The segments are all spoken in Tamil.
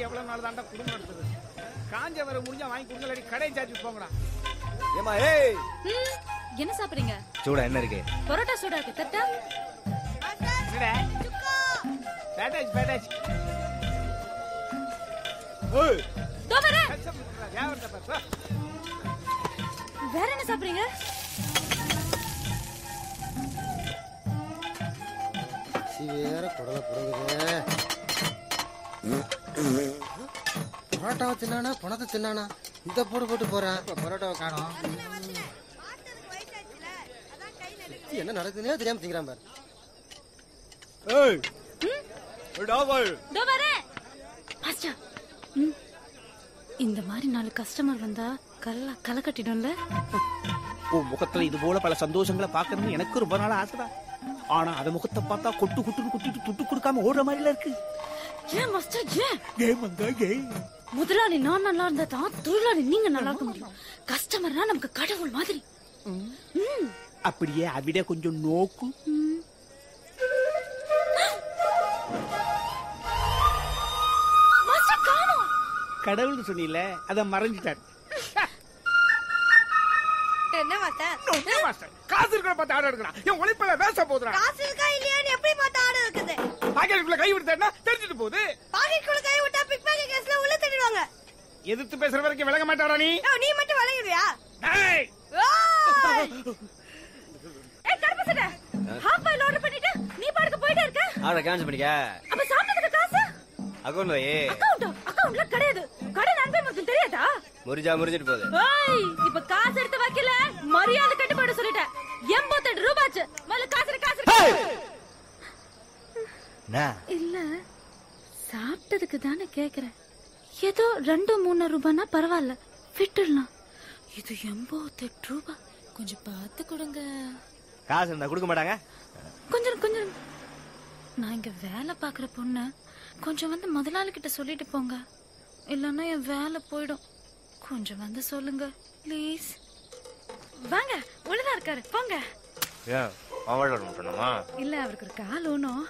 எவ்வளவு நாள் தாண்டா குடும்பம் எடுத்தது. காஞ்ச வர முடிஞ்சா வாங்கி குடுங்கலடி, கடை சார்ஜ் போங்கடா. ஏமா ஏய் என்ன சாப்பிடுறீங்க? சூடா என்ன இருக்கு? பரோட்டா சூடா இருக்கு. தட்டா என்னடா பேட்டாச் ஏய் தோ வரேன். வியாபாரத்தை பாப்பா. வேற என்ன சாப்பிடுறீங்க? வேற குடலை புடுங்குது. பரோட்டாவை தின்னானா பணத்தை தின்னானா? இந்த போட்டு போட்டு போறேன். பரோட்டாவை காணோம். என்ன நடக்குதுன்னே தெரியாம திங்கிறான் பாரு. ஏய் டாவல் தோ வரேன். பாஸ்டா இந்த மாதிரி 4 கஸ்டமர் வந்தா களை கட்டிடும்ல. உன் முகத்துல இது போல பல சந்தோஷங்களை பாக்கணும்னு எனக்கு ரொம்ப நாள் ஆசைதான். ஆனா அத முகத்தை பார்த்தா கொட்டுன்னு கொட்டிட்டு துட்டு கொடுக்காம ஓடுற மாதிரில இருக்கு. ஏன் மாஸ்டர் ஏன்? ஏமங்க ஏன்? முதலாளி நான் நல்லா இருந்தா தான் தொழிலாளி நீங்க நல்லா இருக்க முடியும். கஸ்டமர்னா நமக்கு கடவுள் மாதிரி. அப்படியே அவிட கொஞ்சம் நோக்கு. மாஸ்டர் காணோம். கடவுள்னு சொன்னீல, அத மறைஞ்சிட்டார். என்ன மாஸ்டர்? காசு இருக்கிற பார்த்து ஆர்டர் எடுக்கணும். என் உழைப்புல வேஸ்டா போகுதுடா. காசு இருக்கா இல்லையான்னு எப்படி பார்த்து ஆர்டர் இருக்குது? பாக்கெட்டுக்குள்ள கை விடுத்தேன்னா தெரிஞ்சிட்டு போகுது. பாக்கெட்டுக்குள்ள கை விட்டா பிக் பாக்கெட் கேஸ்ல உள்ள தள்ளிடுவாங்க. எதிர்த்து பேசுற வரைக்கும் விலக மாட்டாடா நீ. நீ மட்டும் விலகிடுவியா? ஏய் கருப்பசட ஹாஃப் பாயில் ஆர்டர் பண்ணிட்டு நீ பாட்டுக்கு போயிட்டே இருக்க. ஆர்டர் கேன்சல் பண்ணிக்க. அப்ப சாப்பிட்டதுக்கு காசு அக்கவுண்ட்ல அக்கவுண்ட்ல கிடையாது. கடை நம்பி மட்டும் தெரியாதா? முறிஞ்சிட்டு போகுது. ஏய் இப்ப காசு எடுத்து வைக்கல மரியாதை கட்டு போட சொல்லிட்டேன். 88 ரூபாய். முதல்ல காசு இல்ல சாப்பிட்டதுக்கு தானே கேக்குறேன். ஏதோ 2-3 ரூபாய்னா பரவாயில்ல விட்டுடலாம். இது 88 ரூபாய். கொஞ்சம் பார்த்து கொடுங்க. காசு இருந்தா கொடுக்க மாட்டாங்க. கொஞ்சம் நான் இங்க வேலை பாக்குற பொண்ணு. கொஞ்சம் வந்து முதலாளி கிட்ட சொல்லிட்டு போங்க, இல்லன்னா என் வேலை போயிடும். கொஞ்சம் வந்து சொல்லுங்க ப்ளீஸ். வாங்க உள்ளதா இருக்காரு போங்க. ஏன் அவளோட பண்ணணுமா? இல்ல அவருக்கு ஒரு கால் ஊனும்.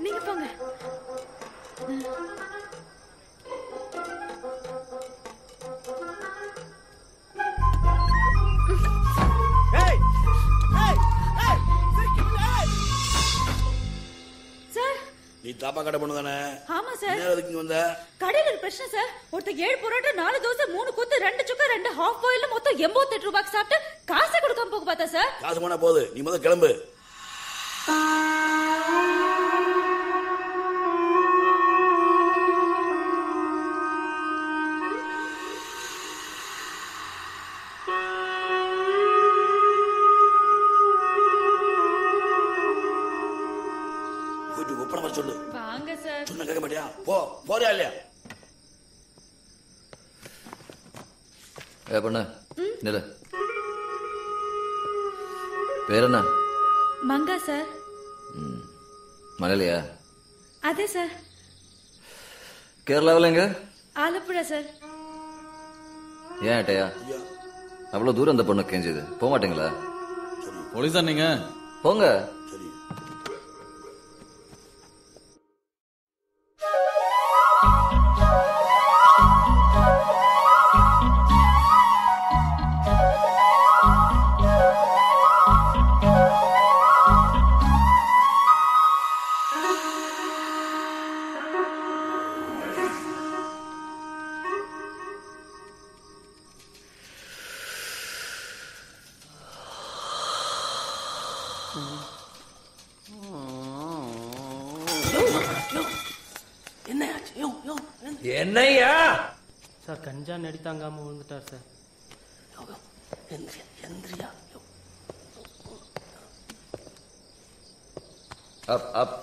நீங்க போங்க. நீ தாப்பா கடை பண்ணு தானே? ஆமா சார். எதுக்கு இங்க வந்த? கடையில ஒரு பிரச்சனை சார். ஒருத்தர் 7 பரோட்டா 4 தோசை 3 கொத்து 2 சுக்கா 2 ஹாஃப் பாயில் மொத்தம் 88 ரூபாய்க்கு சாப்பிட்டு காசை கொடுக்காம போக பார்த்தா சார். காசு போனா போகுது, நீ முதல்ல கிளம்பு. சொல்லு. வாங்க சார். சொன்ன கேட்க மாட்டியா? போறியா இல்லையா? பொண்ணு நில பேர் என்ன? மங்கா சார். மலையிலையா? அதே சார். கேரளாவில் எங்க? ஆலப்புழா சார். ஏன் ஏட்டையா அவ்வளவு தூரம் அந்த பொண்ணு கேஞ்சது? போக மாட்டீங்களா? போலீஸா நீங்க? போங்க. என்னையா சார்? கஞ்சா நடி தாங்காம விழுந்துட்டார் சார். அப் அப்